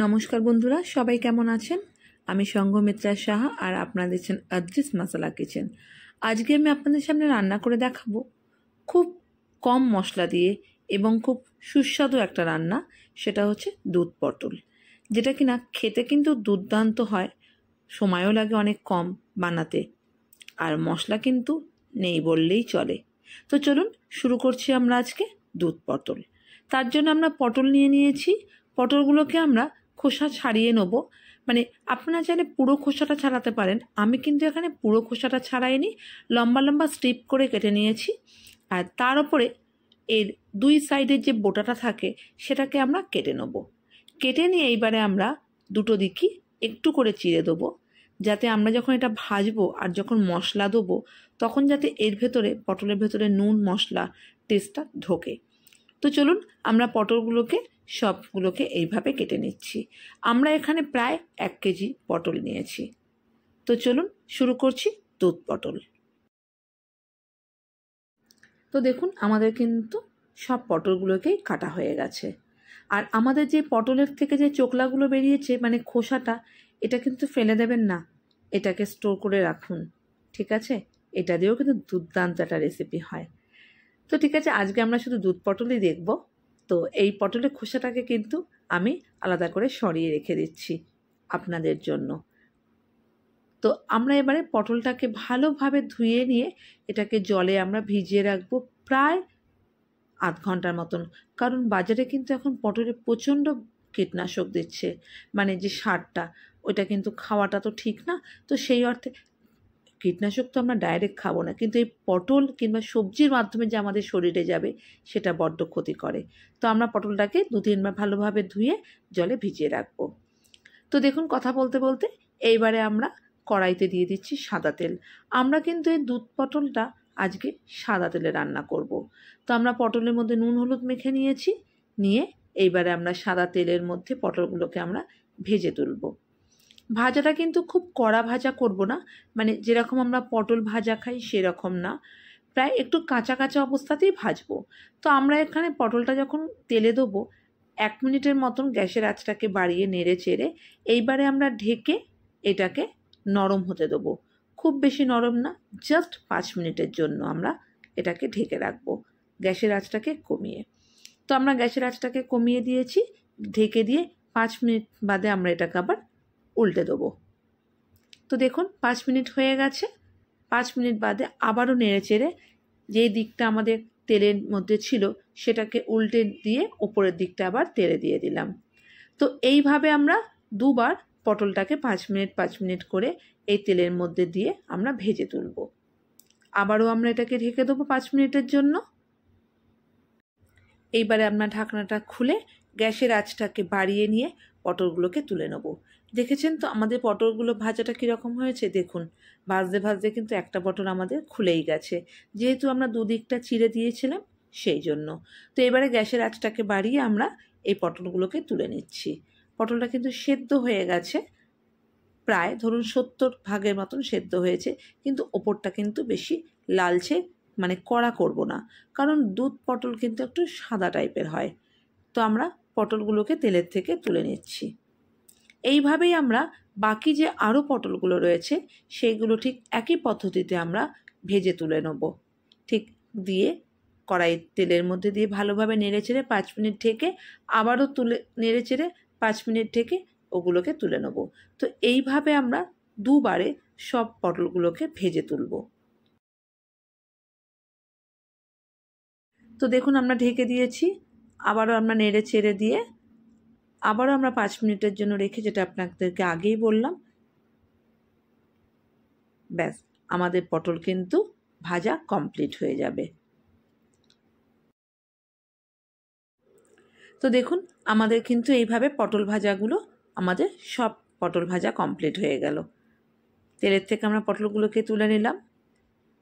নমস্কার বন্ধুরা, সবাই কেমন আছেন? আমি সংঘমিত্রা সাহা আর আপনারা দেখছেন অদ্রিস মশলা কিচেন। আজকে আমি আপনাদের সামনে রান্না করে দেখাবো খুব কম মশলা দিয়ে এবং খুব সুস্বাদু একটা রান্না। সেটা হচ্ছে দুধ পটল, যেটা কিনা খেতে কিন্তু দুর্দান্ত হয়, সময়ও লাগে অনেক কম বানাতে, আর মশলা কিন্তু নেই বললেই চলে। তো চলুন শুরু করছি আমরা আজকে দুধ পটল। তার জন্য আমরা পটল নিয়ে নিয়েছি। পটলগুলোকে আমরা খোসা ছাড়িয়ে নেব। মানে আপনারা চাইলে পুরো খোসাটা ছাড়াতে পারেন, আমি কিন্তু এখানে পুরো খোসাটা ছাড়াইনি, লম্বা লম্বা স্ট্রিপ করে কেটে নিয়েছি। আর তার উপরে এর দুই সাইডের যে বোটাটা থাকে সেটাকে আমরা কেটে নেব। কেটে নিয়ে এইবারে আমরা দুটো দিকই একটু করে চিড়ে দেবো, যাতে আমরা যখন এটা ভাজবো আর যখন মশলা দেবো তখন যাতে এর ভেতরে, পটলের ভেতরে নুন মশলা টেস্টটা ঢোকে। তো চলুন আমরা পটলগুলোকে সবগুলোকে এইভাবে কেটে নিচ্ছি। আমরা এখানে প্রায় 1 কেজি পটল নিয়েছি। তো চলুন শুরু করছি দুধ পটল। তো দেখুন আমাদের কিন্তু সব পটলগুলোকেই কাটা হয়ে গেছে। আর আমাদের যে পটলের থেকে যে চোকলাগুলো বেরিয়েছে, মানে খোসাটা, এটা কিন্তু ফেলে দেবেন না, এটাকে স্টোর করে রাখুন, ঠিক আছে? এটা দিয়েও কিন্তু দুর্দান্ত একটা রেসিপি হয়। তো ঠিক আছে, আজকে আমরা শুধু দুধ পটলই দেখব। তো এই পটলের খোসাটাকে কিন্তু আমি আলাদা করে সরিয়ে রেখে দিচ্ছি আপনাদের জন্য। তো আমরা এবারে পটলটাকে ভালোভাবে ধুয়ে নিয়ে এটাকে জলে আমরা ভিজিয়ে রাখবো প্রায় আধ ঘন্টার মতন। কারণ বাজারে কিন্তু এখন পটলে প্রচণ্ড কীটনাশক দিচ্ছে, মানে যে সারটা, ওইটা কিন্তু খাওয়াটা তো ঠিক না। তো সেই অর্থে কীটনাশক তো আমরা ডাইরেক্ট খাবো না, কিন্তু এই পটল কিংবা সবজির মাধ্যমে যে আমাদের শরীরে যাবে সেটা বড্ড ক্ষতি করে। তো আমরা পটলটাকে 2-3 বার ভালোভাবে ধুয়ে জলে ভিজিয়ে রাখবো। তো দেখুন কথা বলতে বলতে এইবারে আমরা কড়াইতে দিয়ে দিচ্ছি সাদা তেল। আমরা কিন্তু এই দুধ পটলটা আজকে সাদা তেলে রান্না করব। তো আমরা পটলের মধ্যে নুন হলুদ মেখে নিয়েছি, নিয়ে এইবারে আমরা সাদা তেলের মধ্যে পটলগুলোকে আমরা ভেজে তুলব। ভাজাটা কিন্তু খুব কড়া ভাজা করব না, মানে যেরকম আমরা পটল ভাজা খাই সেরকম না, প্রায় একটু কাঁচা কাঁচা অবস্থাতেই ভাজবো। তো আমরা এখানে পটলটা যখন তেলে দেবো 1 মিনিটের মতন গ্যাসের আঁচটাকে বাড়িয়ে নেড়ে চেড়ে এইবারে আমরা ঢেকে এটাকে নরম হতে দেবো। খুব বেশি নরম না, জাস্ট 5 মিনিটের জন্য আমরা এটাকে ঢেকে রাখবো গ্যাসের আঁচটাকে কমিয়ে। তো আমরা গ্যাসের আঁচটাকে কমিয়ে দিয়েছি, ঢেকে দিয়ে 5 মিনিট বাদে আমরা এটাকে আবার উল্টে দেবো। তো দেখুন 5 মিনিট হয়ে গেছে। 5 মিনিট বাদে আবারও নেড়ে চেড়ে যেই দিকটা আমাদের তেলের মধ্যে ছিল সেটাকে উল্টে দিয়ে ওপরের দিকটা আবার তেলে দিয়ে দিলাম। তো এইভাবে আমরা দুবার পটলটাকে 5 মিনিট করে এই তেলের মধ্যে দিয়ে আমরা ভেজে তুলব। আবারও আমরা এটাকে ঢেকে দেবো 5 মিনিটের জন্য। এইবারে আমরা ঢাকনাটা খুলে গ্যাসের আঁচটাকে বাড়িয়ে নিয়ে পটলগুলোকে তুলে নেব। দেখেছেন তো আমাদের পটলগুলো ভাজাটা কীরকম হয়েছে? দেখুন ভাজতে ভাজতে কিন্তু একটা পটল আমাদের খুলেই গেছে, যেহেতু আমরা দুদিকটা চিড়ে দিয়েছিলাম সেই জন্য। তো এবারে গ্যাসের আঁচটাকে বাড়িয়ে আমরা এই পটলগুলোকে তুলে নিচ্ছি। পটলটা কিন্তু সেদ্ধ হয়ে গেছে, প্রায় ধরুন 70% মতন সেদ্ধ হয়েছে, কিন্তু ওপরটা কিন্তু বেশি লালচে, মানে কড়া করব না, কারণ দুধ পটল কিন্তু একটু সাদা টাইপের হয়। তো আমরা পটলগুলোকে তেলের থেকে তুলে নিচ্ছি। এইভাবেই আমরা বাকি যে আরও পটলগুলো রয়েছে সেইগুলো ঠিক একই পদ্ধতিতে আমরা ভেজে তুলে নেব। ঠিক দিয়ে কড়াই তেলের মধ্যে দিয়ে ভালোভাবে নেড়ে চেড়ে 5 মিনিট ঢেকে আবারও তুলে নেড়ে চেড়ে 5 মিনিট ঢেকে ওগুলোকে তুলে নেব। তো এইভাবে আমরা দুবারে সব পটলগুলোকে ভেজে তুলব। তো দেখুন আমরা ঢেকে দিয়েছি, আবারও আমরা নেড়ে চেড়ে দিয়ে আবারও আমরা 5 মিনিটের জন্য রেখে, যেটা আপনাদেরকে আগেই বললাম, ব্যাস আমাদের পটল কিন্তু ভাজা কমপ্লিট হয়ে যাবে। তো দেখুন আমাদের কিন্তু এইভাবে পটল ভাজাগুলো, আমাদের সব পটল ভাজা কমপ্লিট হয়ে গেল। তেলের থেকে আমরা পটলগুলোকে তুলে নিলাম।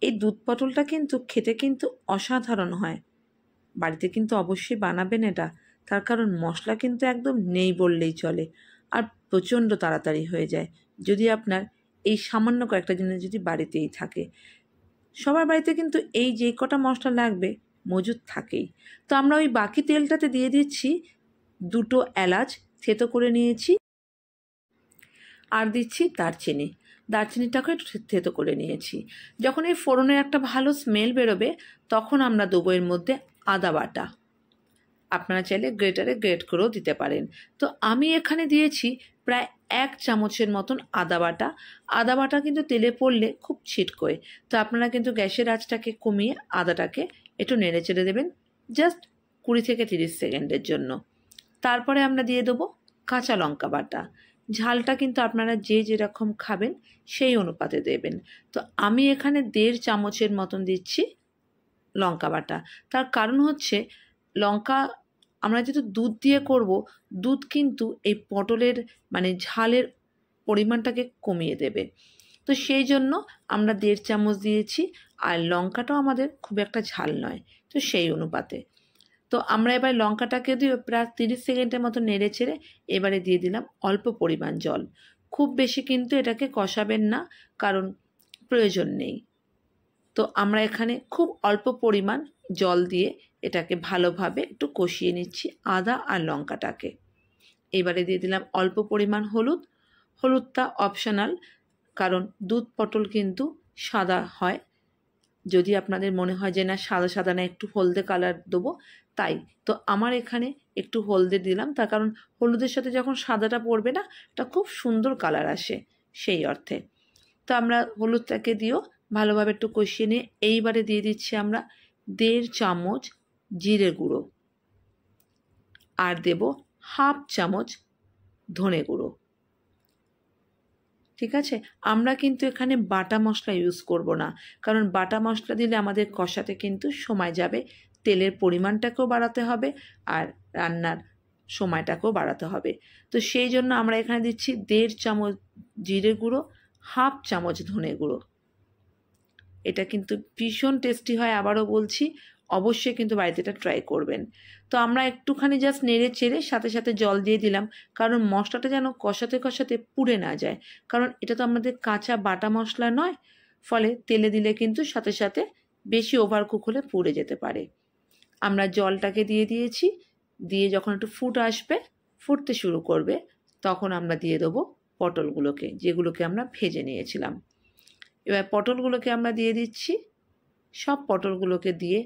এই দুধ পটলটা কিন্তু খেতে কিন্তু অসাধারণ হয়। বাড়িতে কিন্তু অবশ্যই বানাবেন এটা, তার কারণ মশলা কিন্তু একদম নেই বললেই চলে, আর প্রচণ্ড তাড়াতাড়ি হয়ে যায় যদি আপনার এই সামান্য কয়েকটা জিনিস যদি বাড়িতেই থাকে। সবার বাড়িতে কিন্তু এই যে কটা মশলা লাগবে মজুদ থাকেই। তো আমরা ওই বাকি তেলটাতে দিয়ে দিচ্ছি 2 এলাচ থেতো করে নিয়েছি। আর দিচ্ছি দারচিনি, দারচিনিটাকে একটু থেতো করে নিয়েছি। যখন এই ফোড়নের একটা ভালো স্মেল বেরোবে তখন আমরা দেবো এর মধ্যে আদা বাটা। আপনারা চাইলে গ্রেটারে গ্রেট করেও দিতে পারেন। তো আমি এখানে দিয়েছি প্রায় 1 চামচের মতন আদা বাটা। আদা বাটা কিন্তু তেলে পড়লে খুব ছিটকোয়, তো আপনারা কিন্তু গ্যাসের আঁচটাকে কমিয়ে আদাটাকে একটু নেড়ে চেড়ে দেবেন জাস্ট 20 থেকে 30 সেকেন্ডের জন্য। তারপরে আমরা দিয়ে দেবো কাঁচা লঙ্কা বাটা। ঝালটা কিন্তু আপনারা যে যেরকম খাবেন সেই অনুপাতে দেবেন। তো আমি এখানে 1.5 চামচের মতন দিচ্ছি লঙ্কা বাটা। তার কারণ হচ্ছে লঙ্কা আমরা যেহেতু দুধ দিয়ে করব, দুধ কিন্তু এই পটলের মানে ঝালের পরিমাণটাকে কমিয়ে দেবে। তো সেই জন্য আমরা 1.5 চামচ দিয়েছি। আর লঙ্কাটাও আমাদের খুব একটা ঝাল নয়, তো সেই অনুপাতে। তো আমরা এবার লঙ্কাটাকে দিয়ে প্রায় 30 সেকেন্ডের মতো নেড়ে চেড়ে এবারে দিয়ে দিলাম অল্প পরিমাণ জল। খুব বেশি কিন্তু এটাকে কষাবেন না, কারণ প্রয়োজন নেই। তো আমরা এখানে খুব অল্প পরিমাণ জল দিয়ে এটাকে ভালোভাবে একটু কষিয়ে নিচ্ছি আদা আর লঙ্কাটাকে। এবারে দিয়ে দিলাম অল্প পরিমাণ হলুদ। হলুদটা অপশনাল, কারণ দুধ পটল কিন্তু সাদা হয়। যদি আপনাদের মনে হয় যে না সাদা সাদা না একটু হলদে কালার দেবো, তাই তো আমার এখানে একটু হলদে দিলাম, তার কারণ হলুদের সাথে যখন সাদাটা পড়বে না এটা খুব সুন্দর কালার আসে সেই অর্থে। তো আমরা হলুদটাকে দিয়েও ভালোভাবে একটু কষিয়ে নিয়ে এইবারে দিয়ে দিচ্ছি আমরা 1.5 চামচ জিরে গুঁড়ো আর দেব 1/2 চামচ ধনে গুঁড়ো। ঠিক আছে, আমরা কিন্তু এখানে বাটা মশলা ইউজ করব না, কারণ বাটা মশলা দিলে আমাদের কষাতে কিন্তু সময় যাবে, তেলের পরিমাণটাকেও বাড়াতে হবে আর রান্নার সময়টাকেও বাড়াতে হবে। তো সেই জন্য আমরা এখানে দিচ্ছি 1.5 চামচ জিরে গুঁড়ো, 1/2 চামচ ধনে গুঁড়ো। এটা কিন্তু ভীষণ টেস্টি হয়, আবারও বলছি অবশ্যই কিন্তু বাড়িতে এটা ট্রাই করবেন। তো আমরা একটুখানি জাস্ট নেড়ে চেড়ে সাথে সাথে জল দিয়ে দিলাম, কারণ মশলাটা যেন কষাতে কষাতে পুড়ে না যায়, কারণ এটা তো আমাদের কাঁচা বাটা মশলা নয়, ফলে তেলে দিলে কিন্তু সাথে সাথে বেশি ওভারকুক হলে পুড়ে যেতে পারে। আমরা জলটাকে দিয়ে দিয়েছি, দিয়ে যখন একটু ফুটতে শুরু করবে তখন আমরা দিয়ে দেবো পটলগুলোকে, যেগুলোকে আমরা ভেজে নিয়েছিলাম। এবার পটলগুলোকে আমরা দিয়ে দিচ্ছি। সব পটলগুলোকে দিয়ে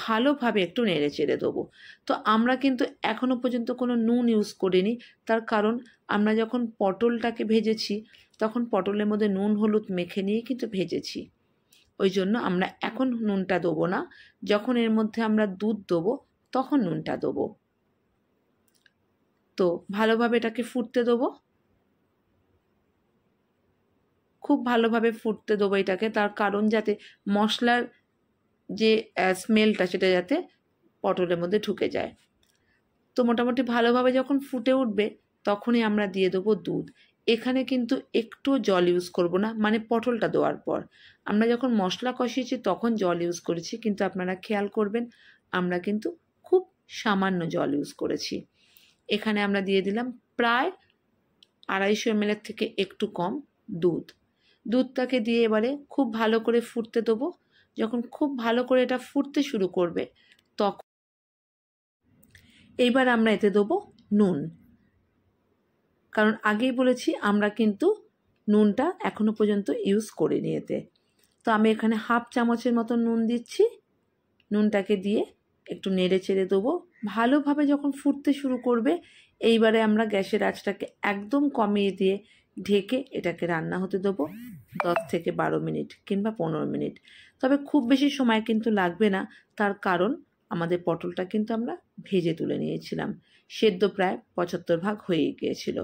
ভালোভাবে একটু নেড়ে চেড়ে দেবো। তো আমরা কিন্তু এখনও পর্যন্ত কোনো নুন ইউজ করিনি, তার কারণ আমরা যখন পটলটাকে ভেজেছি তখন পটলের মধ্যে নুন হলুদ মেখে নিয়ে কিন্তু ভেজেছি, ওই জন্য আমরা এখন নুনটা দেবো না। যখন এর মধ্যে আমরা দুধ দেবো তখন নুনটা দেবো। তো ভালোভাবে এটাকে ফুটতে দেবো, খুব ভালোভাবে ফুটতে দেবো এটাকে, তার কারণ যাতে মশলার যে স্মেলটা সেটা যাতে পটলের মধ্যে ঢুকে যায়। তো মোটামুটি ভালোভাবে যখন ফুটে উঠবে তখনই আমরা দিয়ে দেবো দুধ। এখানে কিন্তু একটু জল ইউজ করব না, মানে পটলটা দেওয়ার পর। আমরা যখন মশলা কষিয়েছি তখন জল ইউজ করেছি, কিন্তু আপনারা খেয়াল করবেন আমরা কিন্তু খুব সামান্য জল ইউজ করেছি। এখানে আমরা দিয়ে দিলাম প্রায় 250 ml থেকে একটু কম দুধ। দুধটাকে দিয়ে এবারে খুব ভালো করে ফুটতে দেবো। যখন খুব ভালো করে এটা ফুটতে শুরু করবে তখন এইবার আমরা এতে দেবো নুন, কারণ আগেই বলেছি আমরা কিন্তু নুনটা এখনো পর্যন্ত ইউজ করিনি এতে। তো আমি এখানে 1/2 চামচের মতো নুন দিচ্ছি। নুনটাকে দিয়ে একটু নেড়ে চেড়ে দেবো। ভালোভাবে যখন ফুটতে শুরু করবে এইবারে আমরা গ্যাসের আঁচটাকে একদম কমিয়ে দিয়ে ঢেকে এটাকে রান্না হতে দেবো 10 থেকে 12 মিনিট কিংবা 15 মিনিট। তবে খুব বেশি সময় কিন্তু লাগবে না, তার কারণ আমাদের পটলটা কিন্তু আমরা ভেজে তুলে নিয়েছিলাম, সেদ্ধ প্রায় 75% হয়ে গিয়েছিল।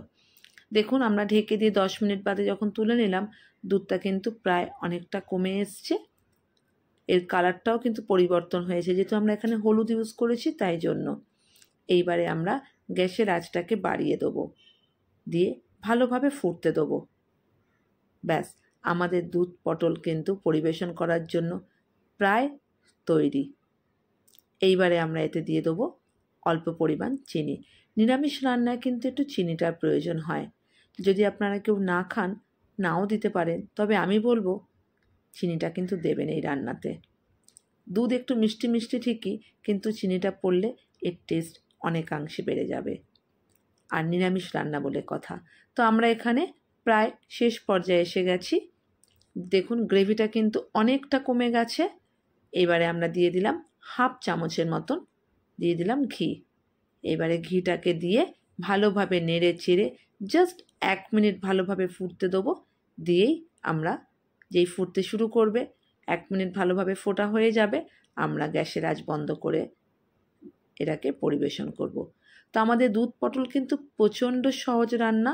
দেখুন আমরা ঢেকে দিয়ে 10 মিনিট বাদে যখন তুলে নিলাম দুধটা কিন্তু প্রায় অনেকটা কমে এসছে, এর কালারটাও কিন্তু পরিবর্তন হয়েছে, যেহেতু আমরা এখানে হলুদ ইউজ করেছি তাই জন্য। এইবারে আমরা গ্যাসের আঁচটাকে বাড়িয়ে দেবো, দিয়ে ভালোভাবে ফুটতে দেবো। ব্যাস, আমাদের দুধ পটল কিন্তু পরিবেশন করার জন্য প্রায় তৈরি। এইবারে আমরা এতে দিয়ে দেবো অল্প পরিমাণ চিনি। নিরামিষ রান্নায় কিন্তু একটু চিনিটার প্রয়োজন হয়, যদি আপনারা কেউ না খান নাও দিতে পারেন, তবে আমি বলবো চিনিটা কিন্তু দেবেন এই রান্নাতে। দুধ একটু মিষ্টি মিষ্টি ঠিকই, কিন্তু চিনিটা পড়লে এর টেস্ট অনেকাংশে বেড়ে যাবে। আর নিরামিষ রান্না বলে কথা। তো আমরা এখানে প্রায় শেষ পর্যায়ে এসে গেছি। দেখুন গ্রেভিটা কিন্তু অনেকটা কমে গেছে। এবারে আমরা দিয়ে দিলাম হাফ চামচের মতন দিয়ে দিলাম ঘি। এবারে ঘিটাকে দিয়ে ভালোভাবে নেড়ে চেড়ে জাস্ট 1 মিনিট ভালোভাবে ফুটতে দেবো। দিয়েই আমরা যেই ফুটতে শুরু করবে 1 মিনিট ভালোভাবে ফোটা হয়ে যাবে, আমরা গ্যাসের আঁচ বন্ধ করে এটাকে পরিবেশন করব। তো আমাদের দুধ পটল কিন্তু প্রচণ্ড সহজ রান্না,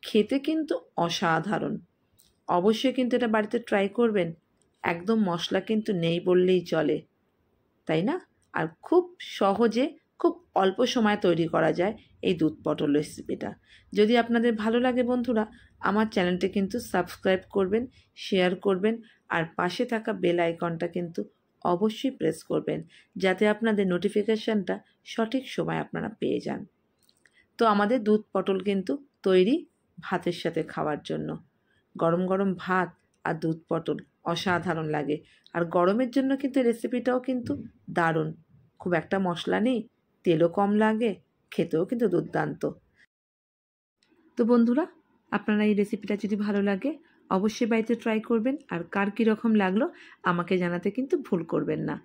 খেতে কিন্তু অসাধারণ। অবশ্যই কিন্তু এটা বাড়িতে ট্রাই করবেন। একদম মশলা কিন্তু নেই বললেই চলে, তাই না? আর খুব সহজে খুব অল্প সময়ে তৈরি করা যায় এই দুধ পটল রেসিপিটা। যদি আপনাদের ভালো লাগে বন্ধুরা, আমার চ্যানেলটি কিন্তু সাবস্ক্রাইব করবেন, শেয়ার করবেন, আর পাশে থাকা বেল আইকনটা কিন্তু অবশ্যই প্রেস করবেন, যাতে আপনাদের নোটিফিকেশানটা সঠিক সময় আপনারা পেয়ে যান। তো আমাদের দুধ পটল কিন্তু তৈরি ভাতের সাথে খাওয়ার জন্য। গরম গরম ভাত আর দুধ পটল অসাধারণ লাগে। আর গরমের জন্য কিন্তু রেসিপিটাও কিন্তু দারুণ। খুব একটা মশলা নেই, তেলও কম লাগে, খেতেও কিন্তু দুর্দান্ত। তো বন্ধুরা, আপনারা এই রেসিপিটা যদি ভালো লাগে অবশ্যই বাড়িতে ট্রাই করবেন, আর কার কীরকম লাগলো আমাকে জানাতে কিন্তু ভুল করবেন না।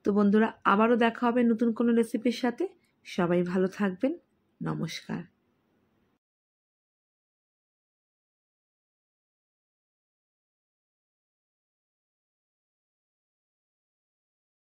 তো বন্ধুরা, আবারও দেখা হবে নতুন কোনো রেসিপির সাথে। সবাই ভালো থাকবেন। নমস্কার।